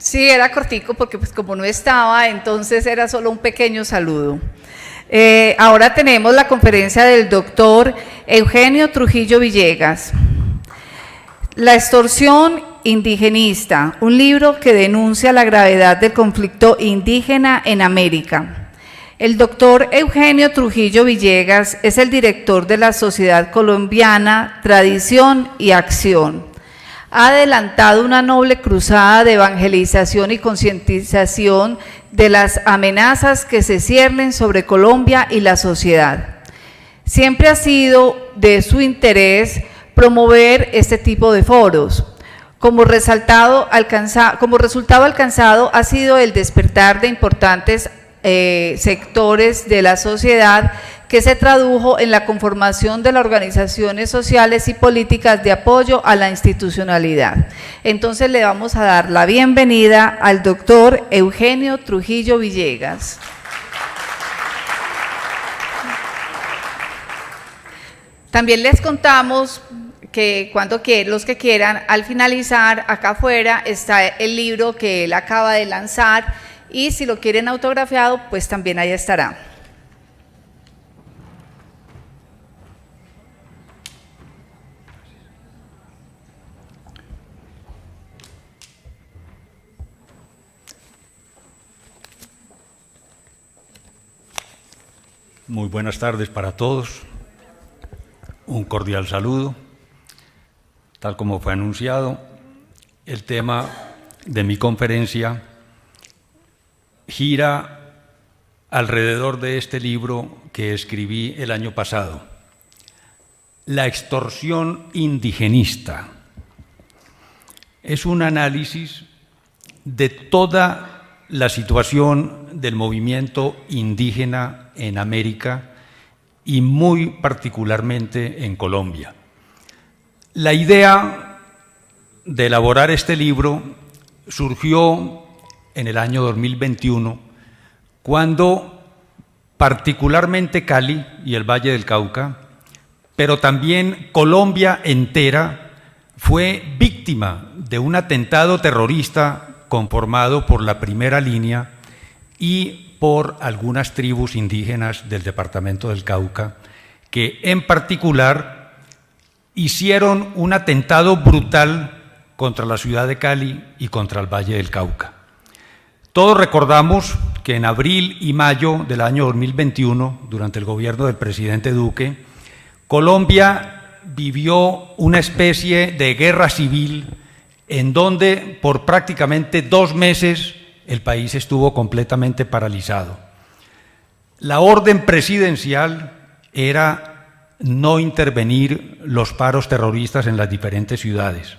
Sí, era cortico porque pues como no estaba, entonces era solo un pequeño saludo. Ahora tenemos la conferencia del doctor Eugenio Trujillo Villegas. La extorsión indigenista, un libro que denuncia la gravedad del conflicto indígena en América. El doctor Eugenio Trujillo Villegas es el director de la Sociedad Colombiana Tradición y Acción. Ha adelantado una noble cruzada de evangelización y concientización de las amenazas que se ciernen sobre Colombia y la sociedad. Siempre ha sido de su interés promover este tipo de foros. Como resultado alcanzado ha sido el despertar de importantes sectores de la sociedad que se tradujo en la conformación de las organizaciones sociales y políticas de apoyo a la institucionalidad. Entonces le vamos a dar la bienvenida al doctor Eugenio Trujillo Villegas. También les contamos que los que quieran, al finalizar, acá afuera está el libro que él acaba de lanzar y si lo quieren autografiado, pues también ahí estará. Muy buenas tardes para todos. Un cordial saludo. Tal como fue anunciado, el tema de mi conferencia gira alrededor de este libro que escribí el año pasado, La extorsión indigenista. Es un análisis de toda la situación del movimiento indígena en América y muy particularmente en Colombia. La idea de elaborar este libro surgió en el año 2021, cuando particularmente Cali y el Valle del Cauca, pero también Colombia entera, fue víctima de un atentado terrorista conformado por la Primera Línea y por algunas tribus indígenas del departamento del Cauca, que en particular hicieron un atentado brutal contra la ciudad de Cali y contra el Valle del Cauca. Todos recordamos que en abril y mayo del año 2021, durante el gobierno del presidente Duque, Colombia vivió una especie de guerra civil en donde por prácticamente 2 meses el país estuvo completamente paralizado. La orden presidencial era no intervenir los paros terroristas en las diferentes ciudades.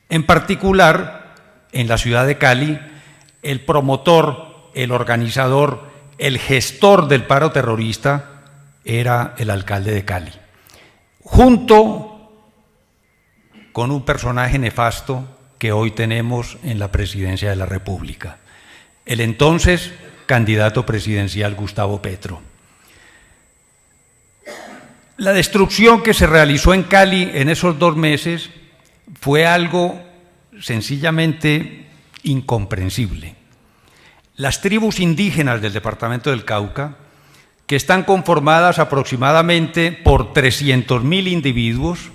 En particular, en la ciudad de Cali, el promotor, el organizador, el gestor del paro terrorista era el alcalde de Cali, junto con un personaje nefasto que hoy tenemos en la presidencia de la República, el entonces candidato presidencial Gustavo Petro. La destrucción que se realizó en Cali en esos 2 meses fue algo sencillamente incomprensible. Las tribus indígenas del departamento del Cauca, que están conformadas aproximadamente por 300.000 individuos,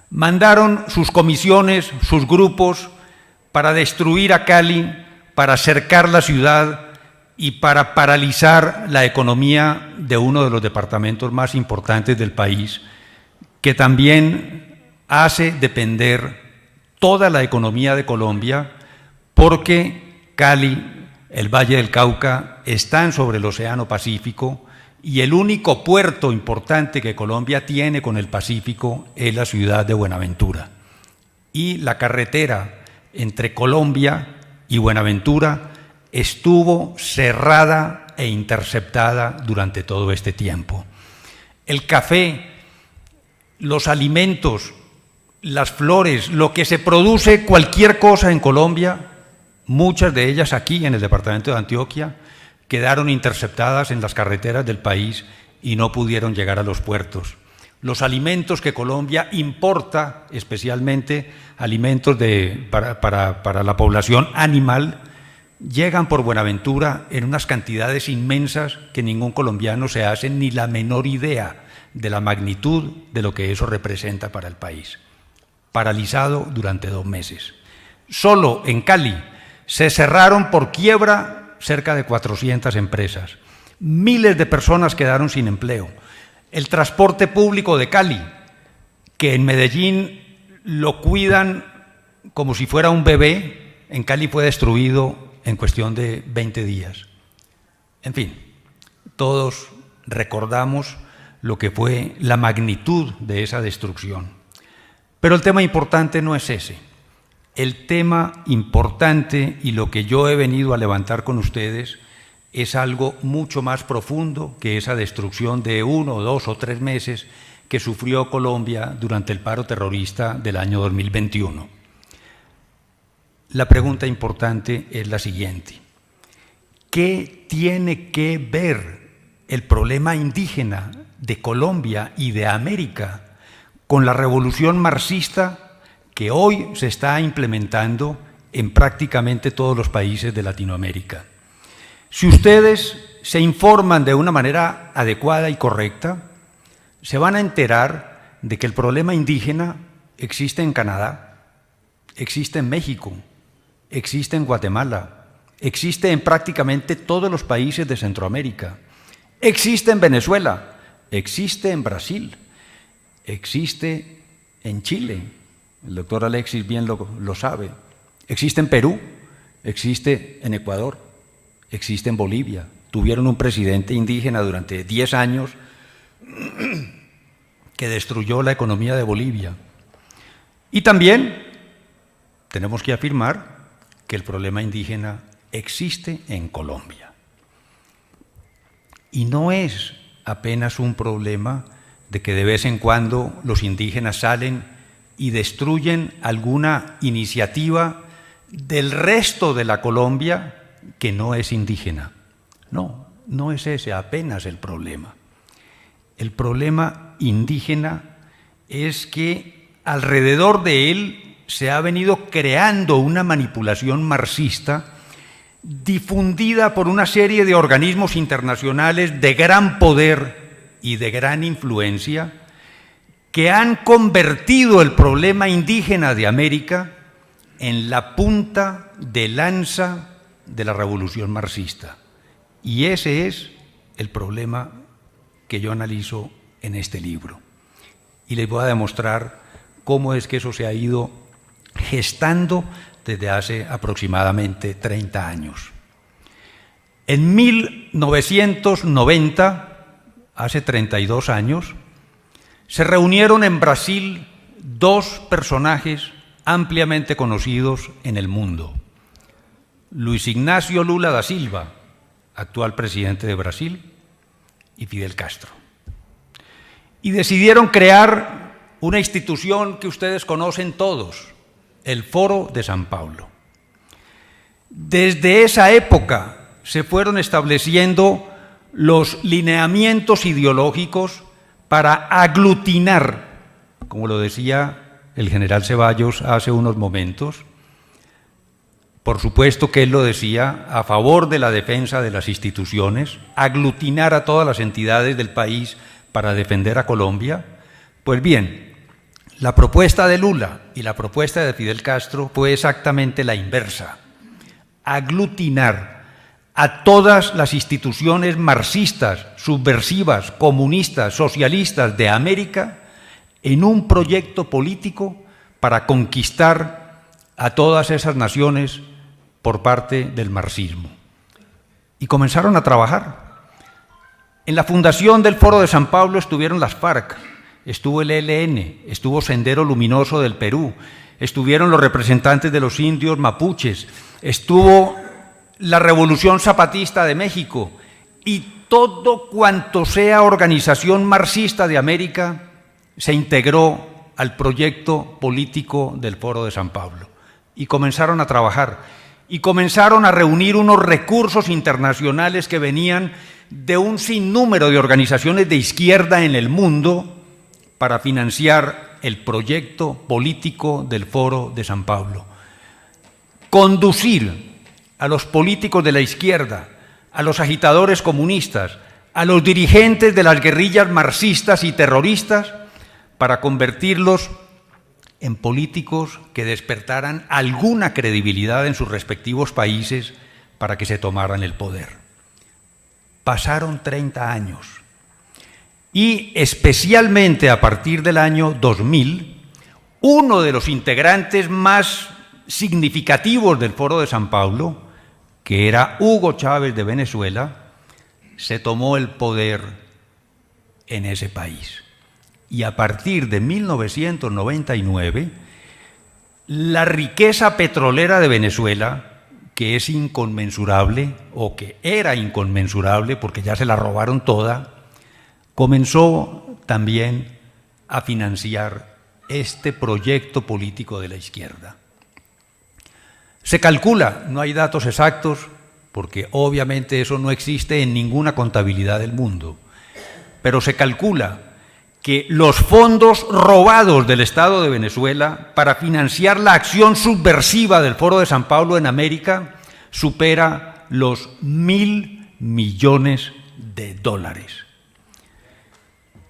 mandaron sus comisiones, sus grupos, para destruir a Cali, para cercar la ciudad y para paralizar la economía de uno de los departamentos más importantes del país, que también hace depender toda la economía de Colombia, porque Cali, el Valle del Cauca, están sobre el Océano Pacífico y el único puerto importante que Colombia tiene con el Pacífico es la ciudad de Buenaventura. Y la carretera entre Colombia y Buenaventura estuvo cerrada e interceptada durante todo este tiempo. El café, los alimentos, las flores, lo que se produce, cualquier cosa en Colombia, muchas de ellas aquí en el departamento de Antioquia, quedaron interceptadas en las carreteras del país y no pudieron llegar a los puertos. Los alimentos que Colombia importa, especialmente alimentos para la población animal, llegan por Buenaventura en unas cantidades inmensas que ningún colombiano se hace ni la menor idea de la magnitud de lo que eso representa para el país. Paralizado durante 2 meses. Solo en Cali se cerraron por quiebra cerca de 400 empresas. Miles de personas quedaron sin empleo. El transporte público de Cali, que en Medellín lo cuidan como si fuera un bebé, en Cali fue destruido en cuestión de 20 días. En fin, todos recordamos lo que fue la magnitud de esa destrucción. Pero el tema importante no es ese. El tema importante y lo que yo he venido a levantar con ustedes es algo mucho más profundo que esa destrucción de 1, 2 o 3 meses que sufrió Colombia durante el paro terrorista del año 2021. La pregunta importante es la siguiente: ¿qué tiene que ver el problema indígena de Colombia y de América con la revolución marxista que hoy se está implementando en prácticamente todos los países de Latinoamérica? Si ustedes se informan de una manera adecuada y correcta, se van a enterar de que el problema indígena existe en Canadá, existe en México, existe en Guatemala, existe en prácticamente todos los países de Centroamérica, existe en Venezuela, existe en Brasil, existe en Chile, el doctor Alexis bien lo sabe, existe en Perú, existe en Ecuador, existe en Bolivia. Tuvieron un presidente indígena durante 10 años que destruyó la economía de Bolivia. Y también tenemos que afirmar que el problema indígena existe en Colombia. Y no es apenas un problema de que de vez en cuando los indígenas salen y destruyen alguna iniciativa del resto de la Colombia que no es indígena. No, no es ese apenas el problema. El problema indígena es que alrededor de él se ha venido creando una manipulación marxista difundida por una serie de organismos internacionales de gran poder y de gran influencia que han convertido el problema indígena de América en la punta de lanza de la revolución marxista. Y ese es el problema que yo analizo en este libro. Y les voy a demostrar cómo es que eso se ha ido gestando desde hace aproximadamente 30 años. En 1990, hace 32 años, se reunieron en Brasil 2 personajes ampliamente conocidos en el mundo: Luis Ignacio Lula da Silva, actual presidente de Brasil, y Fidel Castro. Y decidieron crear una institución que ustedes conocen todos, el Foro de San Pablo. Desde esa época se fueron estableciendo los lineamientos ideológicos para aglutinar, como lo decía el general Ceballos hace unos momentos. Por supuesto que él lo decía a favor de la defensa de las instituciones, aglutinar a todas las entidades del país para defender a Colombia. Pues bien, la propuesta de Lula y la propuesta de Fidel Castro fue exactamente la inversa: aglutinar a todas las instituciones marxistas, subversivas, comunistas, socialistas de América en un proyecto político para conquistar a todas esas naciones por parte del marxismo. Y comenzaron a trabajar. En la fundación del Foro de San Pablo estuvieron las FARC, estuvo el ELN, estuvo Sendero Luminoso del Perú, estuvieron los representantes de los indios mapuches, estuvo la Revolución Zapatista de México y todo cuanto sea organización marxista de América se integró al proyecto político del Foro de San Pablo y comenzaron a trabajar y comenzaron a reunir unos recursos internacionales que venían de un sinnúmero de organizaciones de izquierda en el mundo para financiar el proyecto político del Foro de San Pablo. Conducir a los políticos de la izquierda, a los agitadores comunistas, a los dirigentes de las guerrillas marxistas y terroristas, para convertirlos en políticos que despertaran alguna credibilidad en sus respectivos países para que se tomaran el poder. Pasaron 30 años y especialmente a partir del año 2000, uno de los integrantes más significativos del Foro de San Pablo, que era Hugo Chávez de Venezuela, se tomó el poder en ese país. Y a partir de 1999, la riqueza petrolera de Venezuela, que es inconmensurable, o que era inconmensurable porque ya se la robaron toda, comenzó también a financiar este proyecto político de la izquierda. Se calcula, no hay datos exactos, porque obviamente eso no existe en ninguna contabilidad del mundo, pero se calcula que los fondos robados del Estado de Venezuela para financiar la acción subversiva del Foro de San Pablo en América supera los $1.000 millones.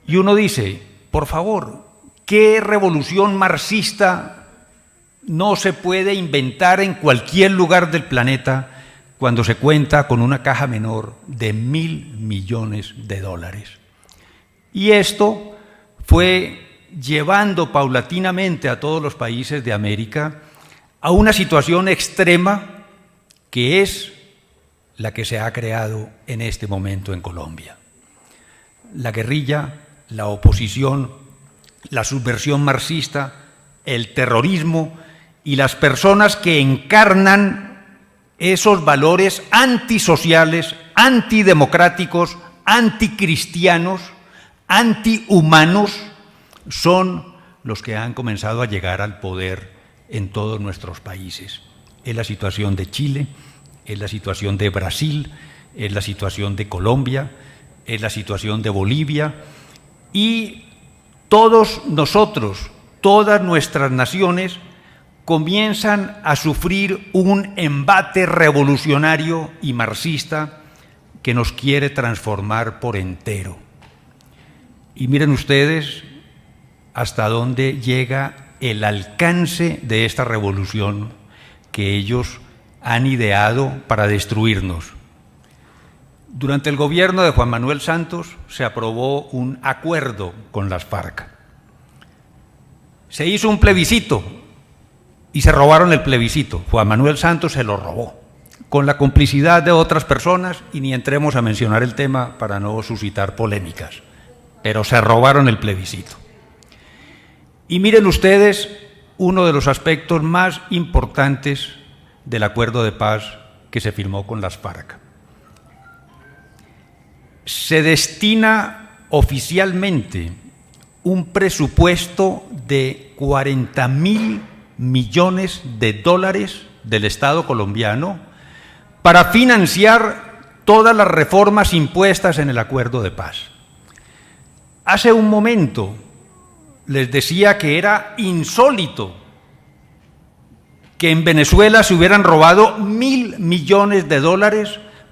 Y uno dice, por favor, ¿qué revolución marxista no se puede inventar en cualquier lugar del planeta cuando se cuenta con una caja menor de $1.000 millones? Y esto fue llevando paulatinamente a todos los países de América a una situación extrema que es la que se ha creado en este momento en Colombia. La guerrilla, la oposición, la subversión marxista, el terrorismo y las personas que encarnan esos valores antisociales, antidemocráticos, anticristianos, antihumanos, son los que han comenzado a llegar al poder en todos nuestros países. Es la situación de Chile, es la situación de Brasil, es la situación de Colombia, es la situación de Bolivia, y todos nosotros, todas nuestras naciones, comienzan a sufrir un embate revolucionario y marxista que nos quiere transformar por entero. Y miren ustedes hasta dónde llega el alcance de esta revolución que ellos han ideado para destruirnos. Durante el gobierno de Juan Manuel Santos se aprobó un acuerdo con las FARC. Se hizo un plebiscito y se robaron el plebiscito. Juan Manuel Santos se lo robó, con la complicidad de otras personas, y ni entremos a mencionar el tema para no suscitar polémicas, pero se robaron el plebiscito. Y miren ustedes uno de los aspectos más importantes del acuerdo de paz que se firmó con las FARC. Se destina oficialmente un presupuesto de $40.000 millones del Estado colombiano para financiar todas las reformas impuestas en el acuerdo de paz. Hace un momento les decía que era insólito que en Venezuela se hubieran robado $1.000 millones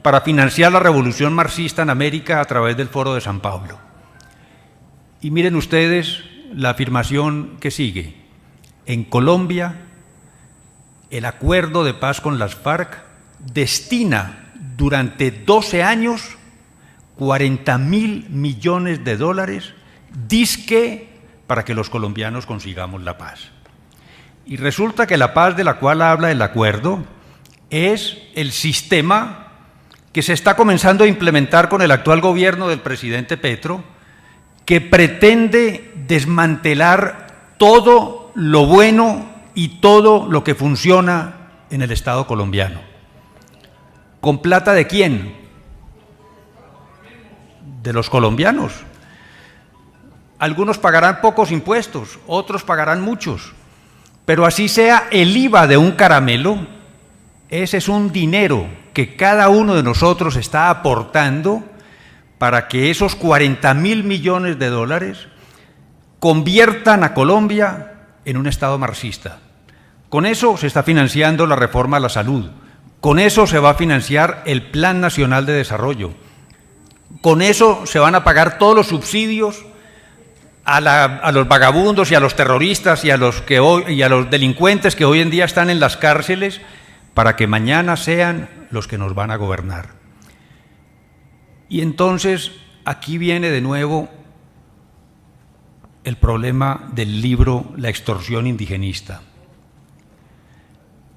para financiar la revolución marxista en América a través del Foro de San Pablo. Y miren ustedes la afirmación que sigue. En Colombia, el acuerdo de paz con las FARC destina durante 12 años $40.000 millones, dizque para que los colombianos consigamos la paz. Y resulta que la paz de la cual habla el acuerdo es el sistema que se está comenzando a implementar con el actual gobierno del presidente Petro, que pretende desmantelar todo lo bueno y todo lo que funciona en el Estado colombiano. ¿Con plata de quién? De los colombianos. Algunos pagarán pocos impuestos, otros pagarán muchos, pero así sea el IVA de un caramelo, ese es un dinero que cada uno de nosotros está aportando para que esos $40.000 millones conviertan a Colombia en un Estado marxista. Con eso se está financiando la reforma a la salud, con eso se va a financiar el Plan Nacional de Desarrollo, con eso se van a pagar todos los subsidios a los vagabundos y a los terroristas y a los delincuentes que hoy en día están en las cárceles para que mañana sean los que nos van a gobernar. Y entonces aquí viene de nuevo el problema del libro La extorsión indigenista.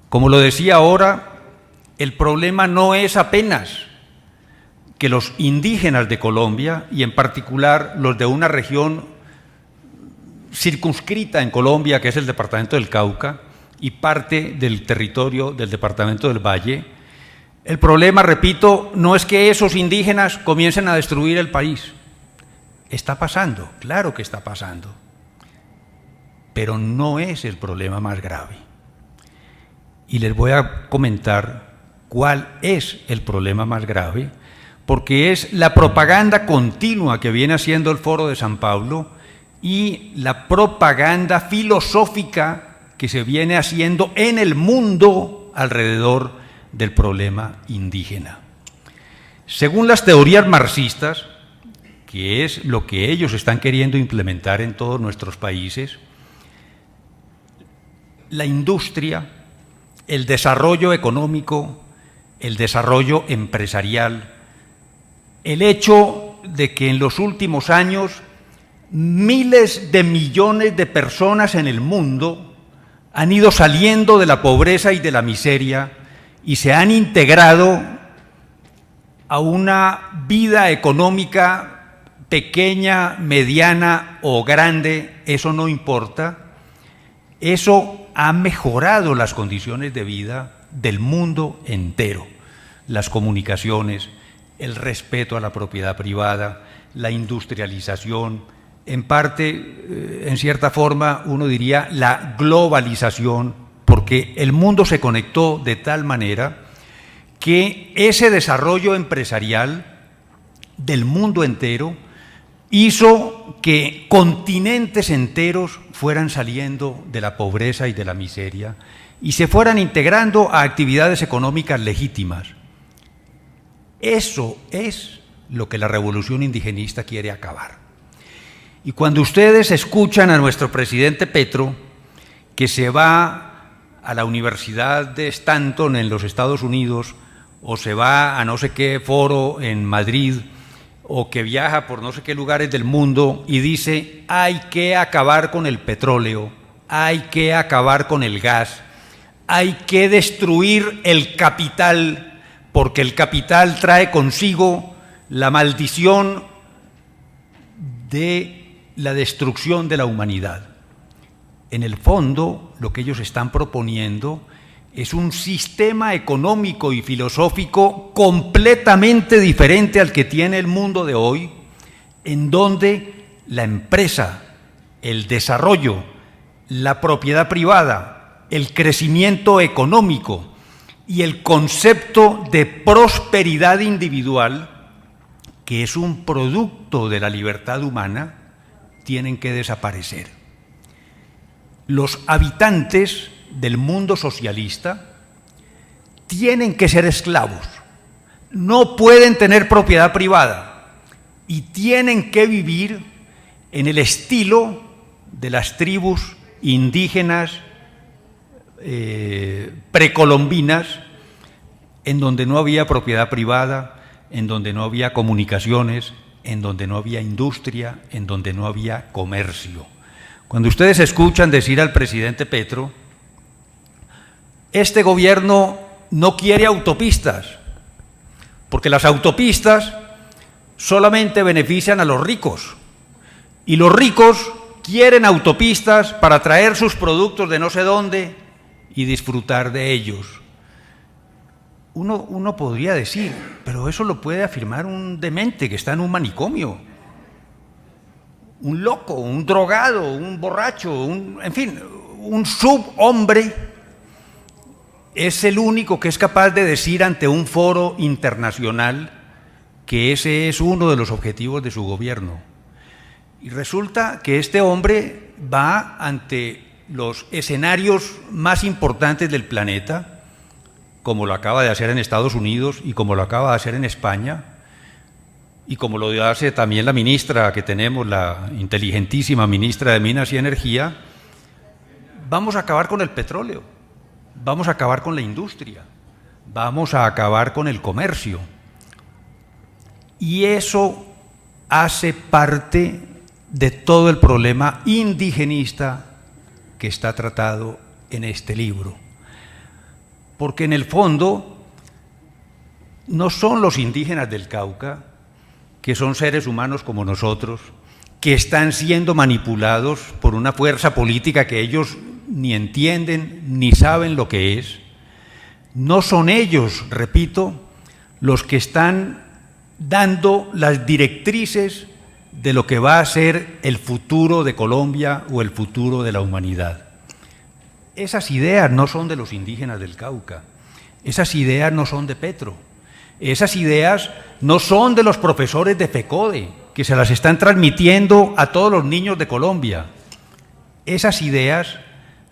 Como lo decía ahora, el problema no es apenas que los indígenas de Colombia, y en particular los de una región circunscrita en Colombia, que es el departamento del Cauca, y parte del territorio del departamento del Valle, el problema, repito, no es que esos indígenas comiencen a destruir el país. Está pasando, claro que está pasando, pero no es el problema más grave. Y les voy a comentar cuál es el problema más grave, porque es la propaganda continua que viene haciendo el Foro de San Pablo y la propaganda filosófica que se viene haciendo en el mundo alrededor del problema indígena. Según las teorías marxistas, que es lo que ellos están queriendo implementar en todos nuestros países, la industria, el desarrollo económico, el desarrollo empresarial, el hecho de que en los últimos años miles de millones de personas en el mundo han ido saliendo de la pobreza y de la miseria y se han integrado a una vida económica pequeña, mediana o grande, eso no importa. Eso ha mejorado las condiciones de vida del mundo entero, las comunicaciones, el respeto a la propiedad privada, la industrialización, en parte, en cierta forma, uno diría la globalización, porque el mundo se conectó de tal manera que ese desarrollo empresarial del mundo entero hizo que continentes enteros fueran saliendo de la pobreza y de la miseria y se fueran integrando a actividades económicas legítimas. Eso es lo que la revolución indigenista quiere acabar. Y cuando ustedes escuchan a nuestro presidente Petro, que se va a la Universidad de Stanton en los Estados Unidos, o se va a no sé qué foro en Madrid, o que viaja por no sé qué lugares del mundo y dice: hay que acabar con el petróleo, hay que acabar con el gas, hay que destruir el capital, porque el capital trae consigo la maldición de la destrucción de la humanidad. En el fondo, lo que ellos están proponiendo es un sistema económico y filosófico completamente diferente al que tiene el mundo de hoy, en donde la empresa, el desarrollo, la propiedad privada, el crecimiento económico y el concepto de prosperidad individual, que es un producto de la libertad humana, tienen que desaparecer. Los habitantes del mundo socialista tienen que ser esclavos, no pueden tener propiedad privada y tienen que vivir en el estilo de las tribus indígenas precolombinas, en donde no había propiedad privada, en donde no había comunicaciones, en donde no había industria, en donde no había comercio. Cuando ustedes escuchan decir al presidente Petro: este gobierno no quiere autopistas, porque las autopistas solamente benefician a los ricos, y los ricos quieren autopistas para traer sus productos de no sé dónde y disfrutar de ellos. Uno podría decir, pero eso lo puede afirmar un demente que está en un manicomio, un loco, un drogado, un borracho, en fin, un subhombre es el único que es capaz de decir ante un foro internacional que ese es uno de los objetivos de su gobierno. Y resulta que este hombre va ante los escenarios más importantes del planeta, como lo acaba de hacer en Estados Unidos y como lo acaba de hacer en España, y como lo hace también la ministra que tenemos, la inteligentísima ministra de Minas y Energía. Vamos a acabar con el petróleo, vamos a acabar con la industria, vamos a acabar con el comercio. Y eso hace parte de todo el problema indigenista que está tratado en este libro. Porque en el fondo no son los indígenas del Cauca, que son seres humanos como nosotros, que están siendo manipulados por una fuerza política que ellos ni entienden ni saben lo que es. No son ellos, repito, los que están dando las directrices de lo que va a ser el futuro de Colombia o el futuro de la humanidad. Esas ideas no son de los indígenas del Cauca, esas ideas no son de Petro, esas ideas no son de los profesores de FECODE, que se las están transmitiendo a todos los niños de Colombia. Esas ideas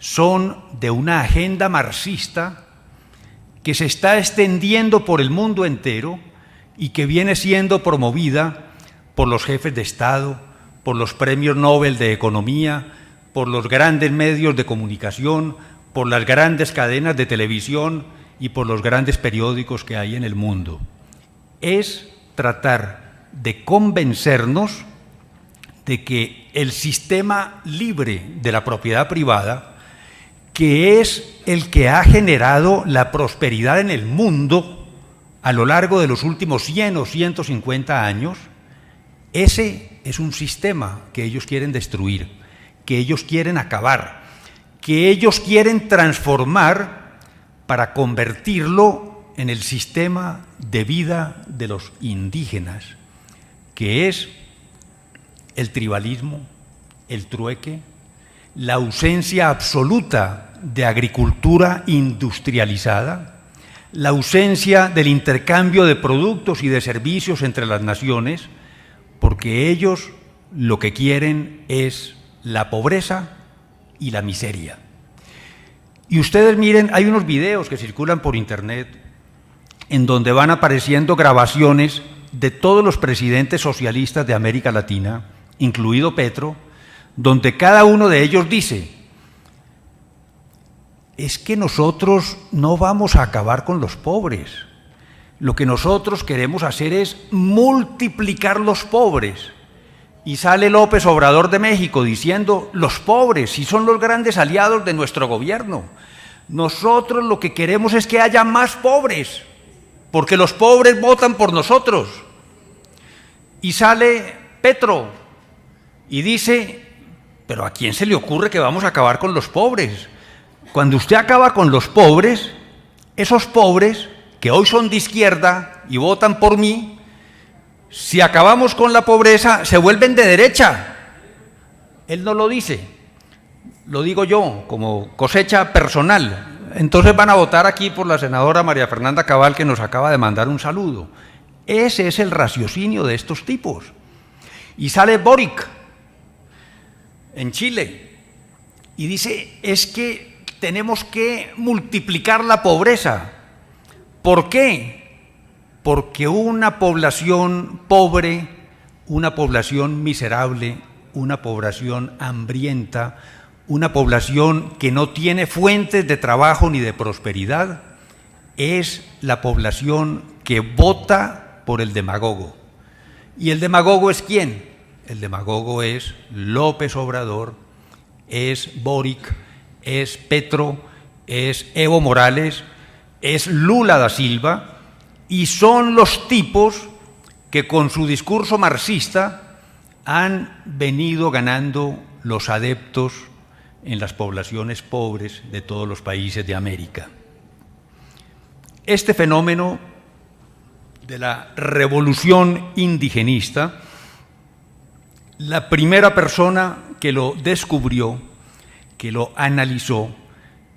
son de una agenda marxista que se está extendiendo por el mundo entero y que viene siendo promovida por los jefes de Estado, por los premios Nobel de Economía, por los grandes medios de comunicación, por las grandes cadenas de televisión y por los grandes periódicos que hay en el mundo. Es tratar de convencernos de que el sistema libre de la propiedad privada, que es el que ha generado la prosperidad en el mundo a lo largo de los últimos 100 o 150 años, ese es un sistema que ellos quieren destruir, que ellos quieren acabar, que ellos quieren transformar para convertirlo en el sistema de vida de los indígenas, que es el tribalismo, el trueque, la ausencia absoluta de agricultura industrializada, la ausencia del intercambio de productos y de servicios entre las naciones, porque ellos lo que quieren es la pobreza y la miseria. Y ustedes miren, hay unos videos que circulan por internet en donde van apareciendo grabaciones de todos los presidentes socialistas de América Latina, incluido Petro, donde cada uno de ellos dice: es que nosotros no vamos a acabar con los pobres, lo que nosotros queremos hacer es multiplicar los pobres. Y sale López Obrador de México diciendo: los pobres sí son los grandes aliados de nuestro gobierno. Nosotros lo que queremos es que haya más pobres, porque los pobres votan por nosotros. Y sale Petro y dice: pero ¿a quién se le ocurre que vamos a acabar con los pobres? Cuando usted acaba con los pobres, esos pobres que hoy son de izquierda y votan por mí, si acabamos con la pobreza, se vuelven de derecha. Él no lo dice, lo digo yo, como cosecha personal. Entonces van a votar aquí por la senadora María Fernanda Cabal, que nos acaba de mandar un saludo. Ese es el raciocinio de estos tipos. Y sale Boric en Chile y dice: es que tenemos que multiplicar la pobreza. ¿Por qué? Porque una población pobre, una población miserable, una población hambrienta, una población que no tiene fuentes de trabajo ni de prosperidad, es la población que vota por el demagogo. ¿Y el demagogo es quién? El demagogo es López Obrador, es Boric, es Petro, es Evo Morales, es Lula da Silva, y son los tipos que con su discurso marxista han venido ganando los adeptos en las poblaciones pobres de todos los países de América. Este fenómeno de la revolución indigenista, la primera persona que lo descubrió, que lo analizó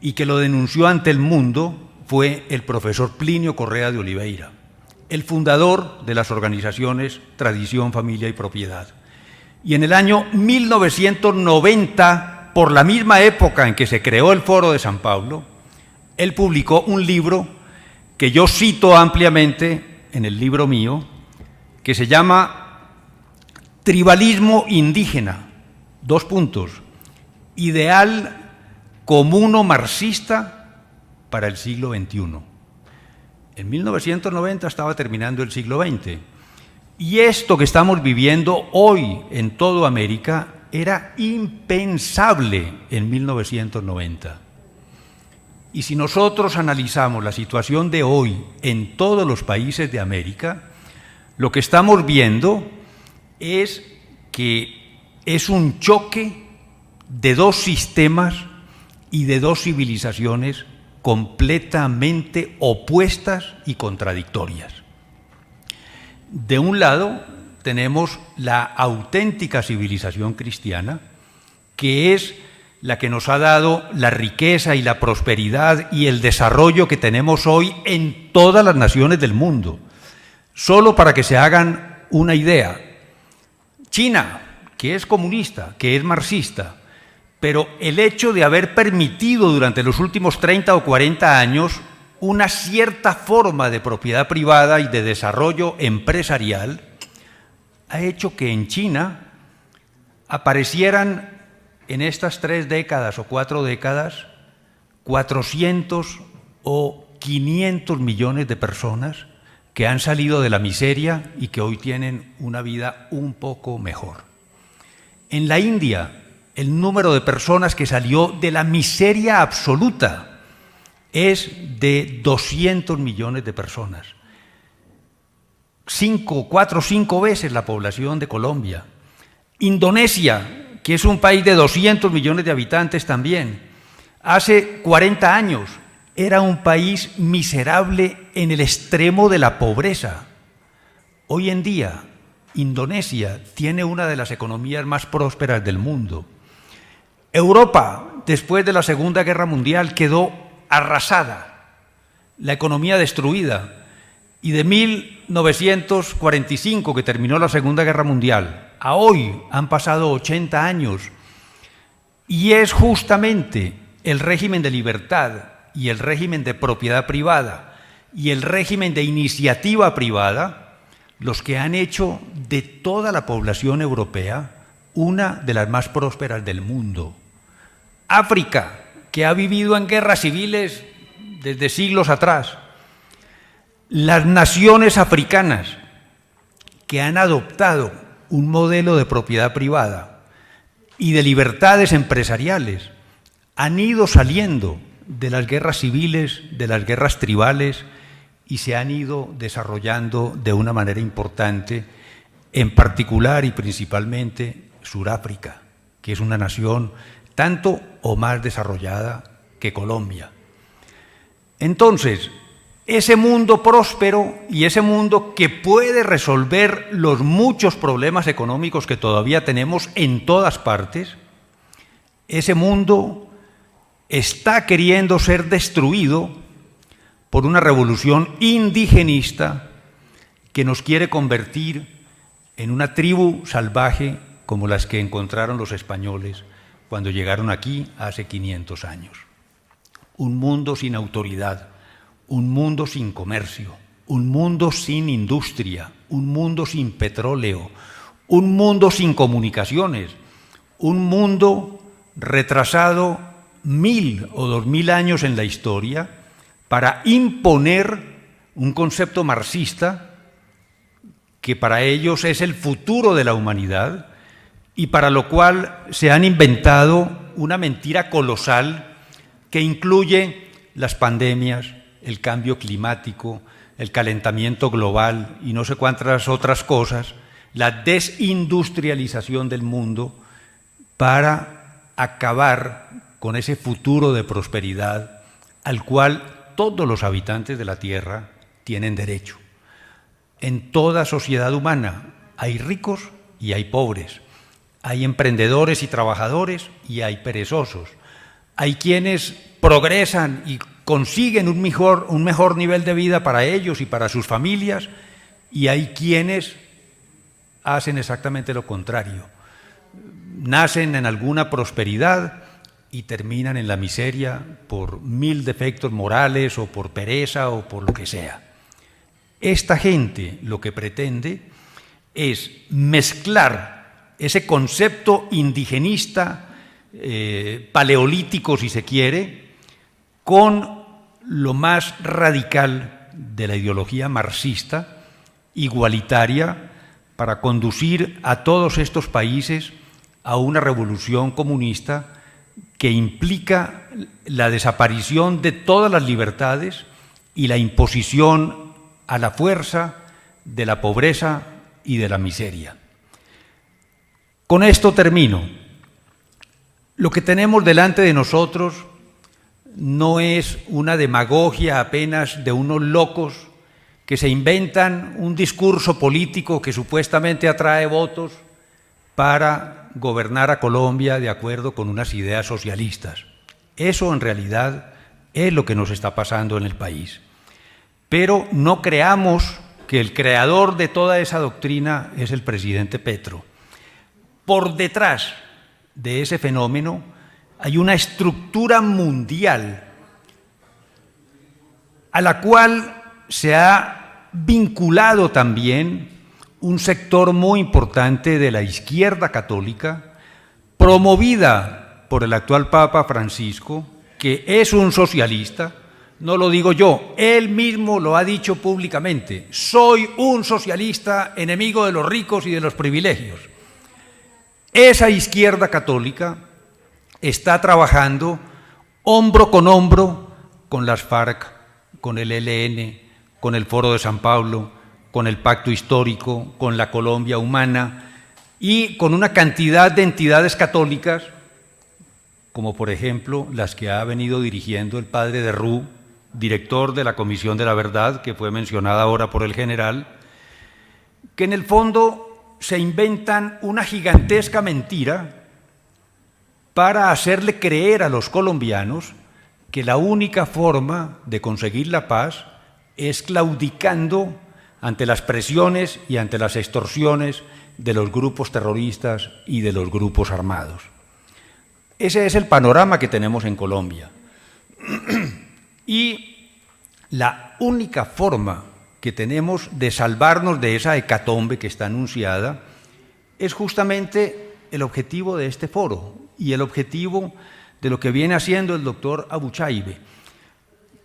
y que lo denunció ante el mundo fue el profesor Plinio Correa de Oliveira, el fundador de las organizaciones Tradición, Familia y Propiedad. Y en el año 1990, por la misma época en que se creó el Foro de San Pablo, él publicó un libro que yo cito ampliamente en el libro mío, que se llama Tribalismo Indígena, ideal comuno marxista para el siglo XXI. En 1990 estaba terminando el siglo XX, y esto que estamos viviendo hoy en toda América era impensable en 1990. Y si nosotros analizamos la situación de hoy en todos los países de América, lo que estamos viendo es que es un choque de dos sistemas y de dos civilizaciones completamente opuestas y contradictorias. De un lado tenemos la auténtica civilización cristiana, que es la que nos ha dado la riqueza y la prosperidad y el desarrollo que tenemos hoy en todas las naciones del mundo. Solo para que se hagan una idea, China, que es comunista, que es marxista, pero el hecho de haber permitido durante los últimos 30 o 40 años una cierta forma de propiedad privada y de desarrollo empresarial ha hecho que en China aparecieran en estas 3 décadas o 4 décadas 400 o 500 millones de personas que han salido de la miseria y que hoy tienen una vida un poco mejor. En la India, el número de personas que salió de la miseria absoluta es de 200 millones de personas. 4 o 5 veces la población de Colombia. Indonesia, que es un país de 200 millones de habitantes también, hace 40 años era un país miserable en el extremo de la pobreza. Hoy en día, Indonesia tiene una de las economías más prósperas del mundo. Europa, después de la Segunda Guerra Mundial, quedó arrasada, la economía destruida, y de 1945, que terminó la Segunda Guerra Mundial, a hoy han pasado 80 años, y es justamente el régimen de libertad y el régimen de propiedad privada y el régimen de iniciativa privada los que han hecho de toda la población europea una de las más prósperas del mundo. África, que ha vivido en guerras civiles desde siglos atrás. Las naciones africanas, que han adoptado un modelo de propiedad privada y de libertades empresariales, han ido saliendo de las guerras civiles, de las guerras tribales, y se han ido desarrollando de una manera importante, en particular y principalmente Sudáfrica, que es una nación tanto o más desarrollada que Colombia. Entonces, ese mundo próspero y ese mundo que puede resolver los muchos problemas económicos que todavía tenemos en todas partes, ese mundo está queriendo ser destruido por una revolución indigenista que nos quiere convertir en una tribu salvaje como las que encontraron los españoles cuando llegaron aquí hace 500 años. Un mundo sin autoridad, un mundo sin comercio, un mundo sin industria, un mundo sin petróleo, un mundo sin comunicaciones, un mundo retrasado 1000 o 2000 años en la historia para imponer un concepto marxista que para ellos es el futuro de la humanidad y para lo cual se han inventado una mentira colosal que incluye las pandemias, el cambio climático, el calentamiento global y no sé cuántas otras cosas, la desindustrialización del mundo para acabar con ese futuro de prosperidad al cual todos los habitantes de la Tierra tienen derecho. En toda sociedad humana hay ricos y hay pobres, hay emprendedores y trabajadores y hay perezosos, hay quienes progresan y consiguen un mejor nivel de vida para ellos y para sus familias, y hay quienes hacen exactamente lo contrario. nacen en alguna prosperidad y terminan en la miseria por 1000 defectos morales o por pereza o por lo que sea. Esta gente lo que pretende es mezclar ese concepto indigenista, paleolítico si se quiere, con lo más radical de la ideología marxista, igualitaria, para conducir a todos estos países a una revolución comunista que implica la desaparición de todas las libertades y la imposición a la fuerza de la pobreza y de la miseria. Con esto termino. Lo que tenemos delante de nosotros no es una demagogia apenas de unos locos que se inventan un discurso político que supuestamente atrae votos para gobernar a Colombia de acuerdo con unas ideas socialistas. Eso en realidad es lo que nos está pasando en el país. Pero no creamos que el creador de toda esa doctrina es el presidente Petro. Por detrás de ese fenómeno hay una estructura mundial a la cual se ha vinculado también un sector muy importante de la izquierda católica, promovida por el actual Papa Francisco, que es un socialista. No lo digo yo, él mismo lo ha dicho públicamente: soy un socialista, enemigo de los ricos y de los privilegios. Esa izquierda católica está trabajando hombro con las FARC, con el ELN, con el Foro de San Pablo, con el Pacto Histórico, con la Colombia Humana y con una cantidad de entidades católicas, como por ejemplo las que ha venido dirigiendo el padre de Rú, director de la Comisión de la Verdad, que fue mencionada ahora por el general, que en el fondo se inventan una gigantesca mentira para hacerle creer a los colombianos que la única forma de conseguir la paz es claudicando ante las presiones y ante las extorsiones de los grupos terroristas y de los grupos armados. Ese es el panorama que tenemos en Colombia. Y la única forma que tenemos de salvarnos de esa hecatombe que está anunciada es justamente el objetivo de este foro y el objetivo de lo que viene haciendo el doctor Abuchaibe,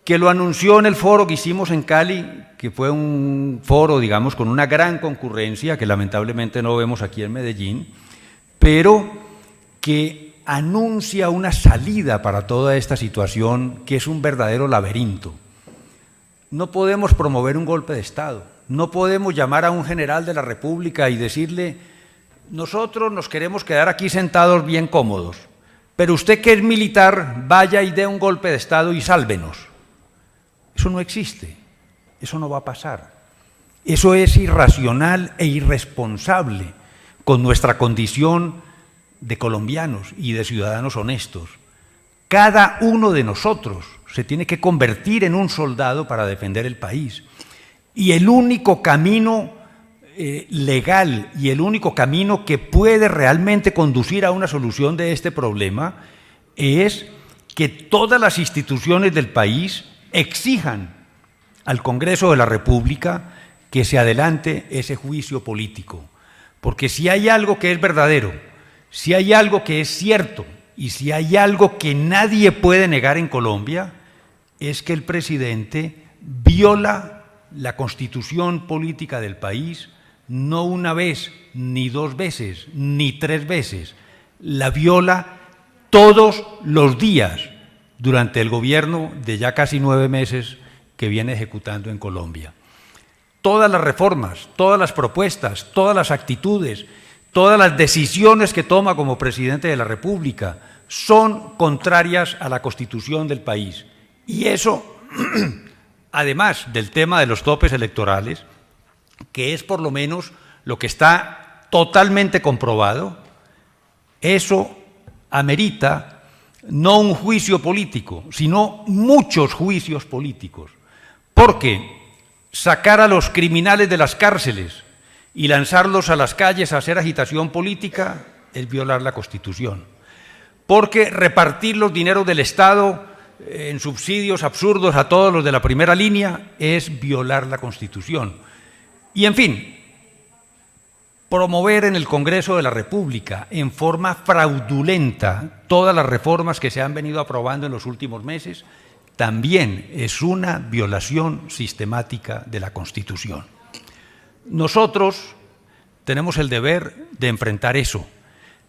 que lo anunció en el foro que hicimos en Cali, que fue un foro, digamos, con una gran concurrencia, que lamentablemente no vemos aquí en Medellín, pero que anuncia una salida para toda esta situación que es un verdadero laberinto. No podemos promover un golpe de Estado, no podemos llamar a un general de la República y decirle: nosotros nos queremos quedar aquí sentados bien cómodos, pero usted que es militar, vaya y dé un golpe de Estado y sálvenos. Eso no existe, eso no va a pasar. Eso es irracional e irresponsable con nuestra condición de colombianos y de ciudadanos honestos. Cada uno de nosotros se tiene que convertir en un soldado para defender el país. Y el único camino legal y el único camino que puede realmente conducir a una solución de este problema es que todas las instituciones del país exijan al Congreso de la República que se adelante ese juicio político. Porque si hay algo que es verdadero, si hay algo que es cierto y si hay algo que nadie puede negar en Colombia, es que el presidente viola la constitución política del país, no una vez, ni dos veces, ni tres veces, la viola todos los días durante el gobierno de ya casi 9 meses que viene ejecutando en Colombia. Todas las reformas, todas las propuestas, todas las actitudes, todas las decisiones que toma como presidente de la República son contrarias a la Constitución del país. Y eso, además del tema de los topes electorales, que es por lo menos lo que está totalmente comprobado, eso amerita no un juicio político, sino muchos juicios políticos. Porque sacar a los criminales de las cárceles y lanzarlos a las calles a hacer agitación política es violar la Constitución. Porque repartir los dineros del Estado en subsidios absurdos a todos los de la primera línea es violar la Constitución. Y en fin, promover en el Congreso de la República en forma fraudulenta todas las reformas que se han venido aprobando en los últimos meses también es una violación sistemática de la Constitución. Nosotros tenemos el deber de enfrentar eso,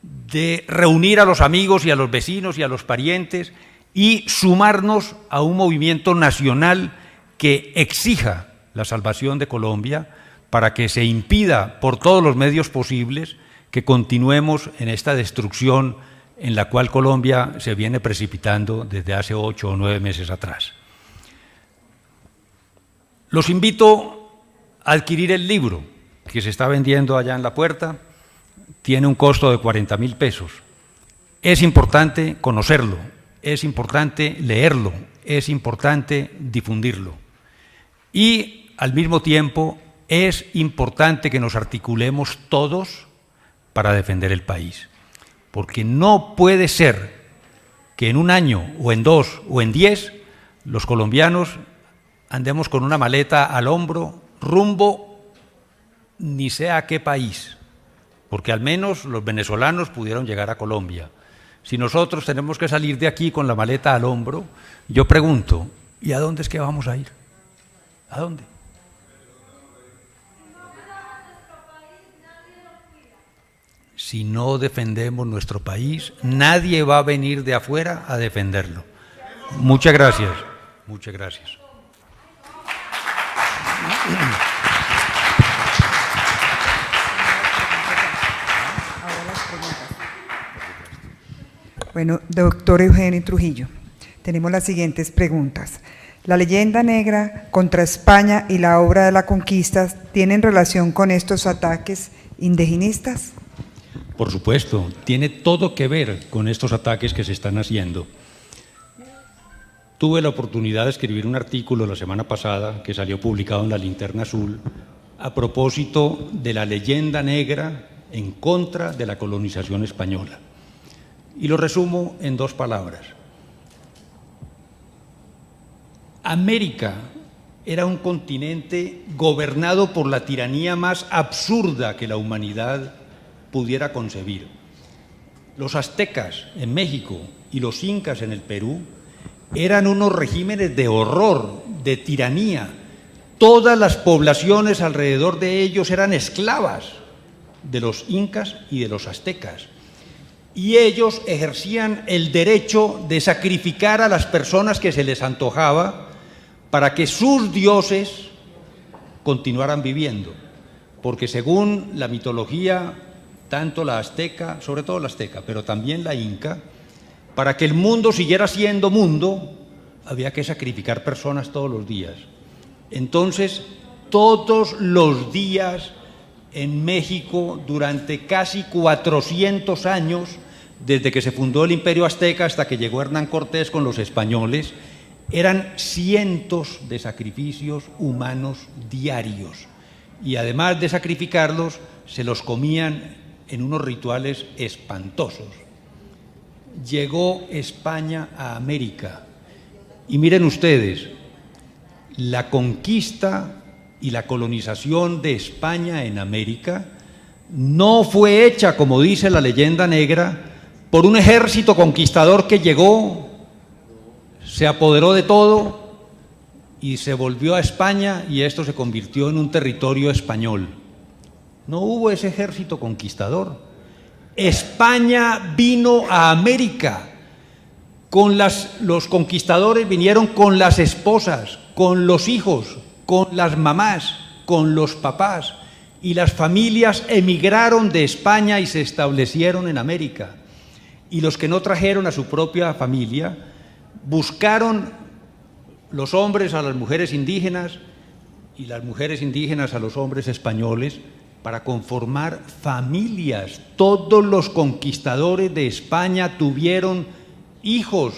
de reunir a los amigos y a los vecinos y a los parientes y sumarnos a un movimiento nacional que exija la salvación de Colombia para que se impida por todos los medios posibles que continuemos en esta destrucción en la cual Colombia se viene precipitando desde hace 8 o 9 meses atrás. Los invito a adquirir el libro que se está vendiendo allá en la puerta. Tiene un costo de 40.000 pesos. Es importante conocerlo, es importante leerlo, es importante difundirlo. Y al mismo tiempo es importante que nos articulemos todos para defender el país. Porque no puede ser que en un año, o en 2, o en 10, los colombianos andemos con una maleta al hombro, rumbo ni sea a qué país, porque al menos los venezolanos pudieron llegar a Colombia. Si nosotros tenemos que salir de aquí con la maleta al hombro, yo pregunto, ¿y a dónde es que vamos a ir? ¿A dónde? Si no defendemos nuestro país, nadie va a venir de afuera a defenderlo. Muchas gracias. Muchas gracias. Bueno, doctor Eugenio Trujillo, tenemos las siguientes preguntas. ¿La leyenda negra contra España y la obra de la conquista tienen relación con estos ataques indigenistas? Por supuesto, tiene todo que ver con estos ataques que se están haciendo. Tuve la oportunidad de escribir un artículo la semana pasada que salió publicado en la Linterna Azul a propósito de la leyenda negra en contra de la colonización española. Y lo resumo en 2 palabras. América era un continente gobernado por la tiranía más absurda que la humanidad pudiera concebir. Los aztecas en México y los incas en el Perú eran unos regímenes de horror, de tiranía. Todas las poblaciones alrededor de ellos eran esclavas de los incas y de los aztecas. Y ellos ejercían el derecho de sacrificar a las personas que se les antojaba para que sus dioses continuaran viviendo. Porque según la mitología, tanto la azteca, sobre todo la azteca, pero también la inca, para que el mundo siguiera siendo mundo, había que sacrificar personas todos los días. Entonces, todos los días en México, durante casi 400 años, desde que se fundó el Imperio Azteca hasta que llegó Hernán Cortés con los españoles, eran cientos de sacrificios humanos diarios. Y además de sacrificarlos, se los comían en unos rituales espantosos. Llegó España a América y miren ustedes, la conquista y la colonización de España en América no fue hecha, como dice la leyenda negra, por un ejército conquistador que llegó, se apoderó de todo y se volvió a España y esto se convirtió en un territorio español. No hubo ese ejército conquistador. España vino a América. Los conquistadores vinieron con las esposas, con los hijos, con las mamás, con los papás, y las familias emigraron de España y se establecieron en América. Y los que no trajeron a su propia familia, buscaron los hombres a las mujeres indígenas y las mujeres indígenas a los hombres españoles para conformar familias. Todos los conquistadores de España tuvieron hijos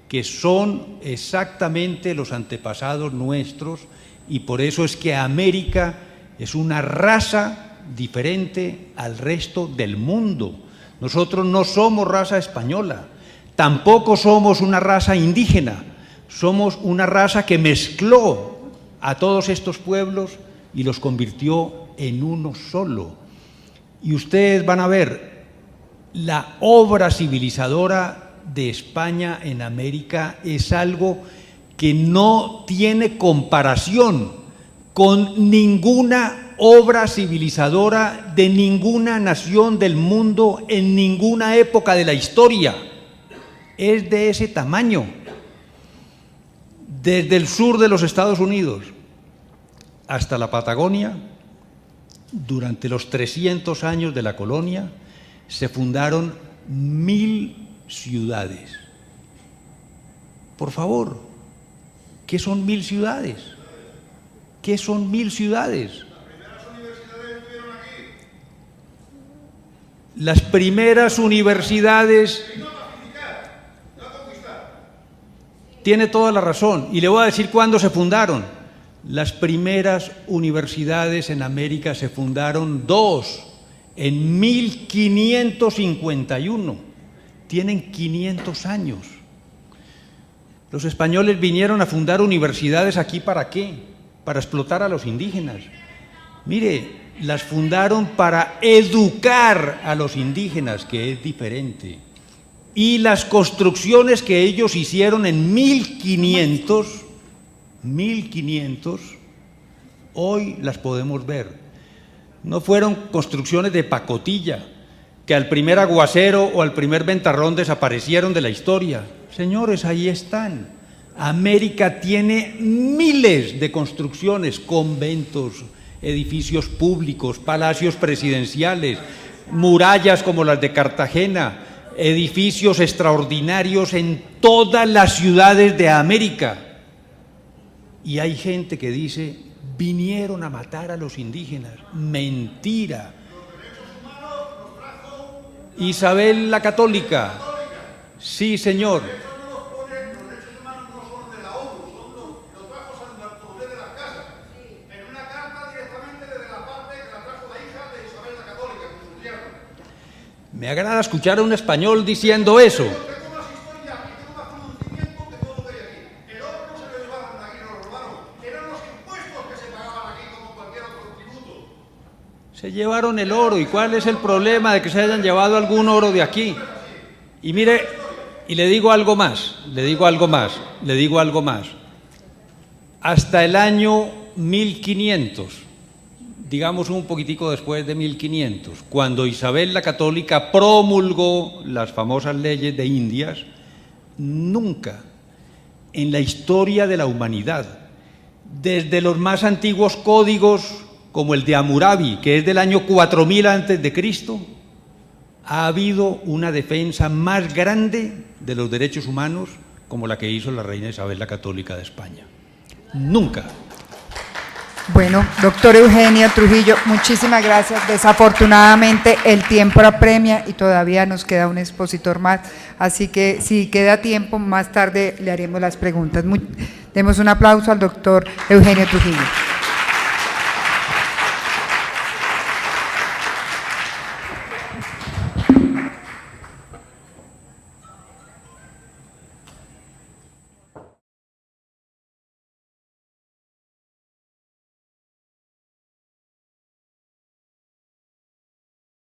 que son exactamente los antepasados nuestros, y por eso es que América es una raza diferente al resto del mundo. Nosotros no somos raza española, tampoco somos una raza indígena, somos una raza que mezcló a todos estos pueblos y los convirtió en uno solo. Y ustedes van a ver, la obra civilizadora de España en América es algo que no tiene comparación con ninguna obra civilizadora de ninguna nación del mundo en ninguna época de la historia. Es de ese tamaño. Desde el sur de los Estados Unidos hasta la Patagonia, durante los 300 años de la colonia, se fundaron 1000 ciudades. Por favor, ¿qué son 1000 ciudades? ¿Qué son 1000 ciudades? Las primeras universidades. Tiene toda la razón, y le voy a decir cuándo se fundaron. Las primeras universidades en América se fundaron en 1551. Tienen 500 años. Los españoles vinieron a fundar universidades aquí, ¿para qué? Para explotar a los indígenas. Mire, las fundaron para educar a los indígenas, que es diferente. Y las construcciones que ellos hicieron en 1500, hoy las podemos ver. No fueron construcciones de pacotilla, que al primer aguacero o al primer ventarrón desaparecieron de la historia. Señores, ahí están. América tiene miles de construcciones, conventos, edificios públicos, palacios presidenciales, murallas como las de Cartagena, edificios extraordinarios en todas las ciudades de América. Y hay gente que dice, vinieron a matar a los indígenas. Mentira. Isabel la Católica. Sí, señor. Me agrada escuchar a un español diciendo eso. Se llevaron el oro. ¿Y cuál es el problema de que se hayan llevado algún oro de aquí? Y mire, y le digo algo más. Hasta el año 1500, digamos un poquitico después de 1500, cuando Isabel la Católica promulgó las famosas leyes de Indias, nunca en la historia de la humanidad, desde los más antiguos códigos como el de Hammurabi, que es del año 4000 a.C., ha habido una defensa más grande de los derechos humanos como la que hizo la reina Isabel la Católica de España. Nunca. Bueno, doctor Eugenio Trujillo, muchísimas gracias. Desafortunadamente el tiempo apremia y todavía nos queda un expositor más, así que si queda tiempo, más tarde le haremos las preguntas. Demos un aplauso al doctor Eugenio Trujillo.